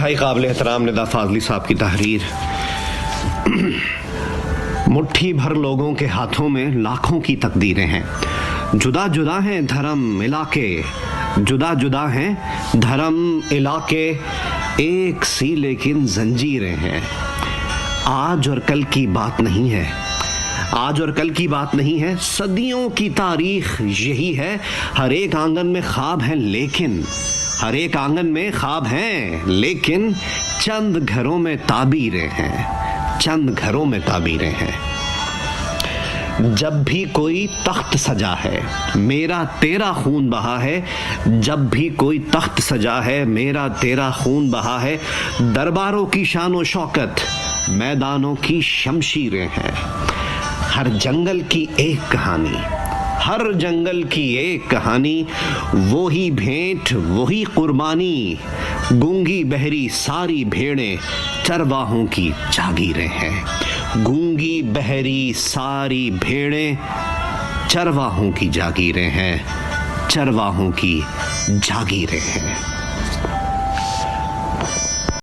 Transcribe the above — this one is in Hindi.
इंतहाई काबिल एहतराम निदा फाजली साहब की तहरीर। मुट्ठी भर लोगों के हाथों में लाखों की तकदीरें हैं। जुदा जुदा हैं धर्म इलाके, जुदा जुदा हैं धर्म इलाके, एक सी लेकिन जंजीरें हैं। आज और कल की बात नहीं है, आज और कल की बात नहीं है, सदियों की तारीख यही है। हर एक आंगन में ख्वाब है लेकिन, हर एक आंगन में ख्वाब हैं लेकिन चंद घरों में ताबीरें हैं, चंद घरों में ताबीरें हैं। जब भी कोई तख्त सजा है मेरा तेरा खून बहा है, जब भी कोई तख्त सजा है मेरा तेरा खून बहा है। दरबारों की शान शौकत, मैदानों की शमशीरें हैं। हर जंगल की एक कहानी, हर जंगल की एक कहानी, वो ही भेंट वही कुर्बानी। गूंगी बहरी सारी भेड़ें चरवाहों की जागीरें हैं, गूंगी बहरी सारी भेड़ें चरवाहों की जागीरें हैं, चरवाहों की जागीरें हैं।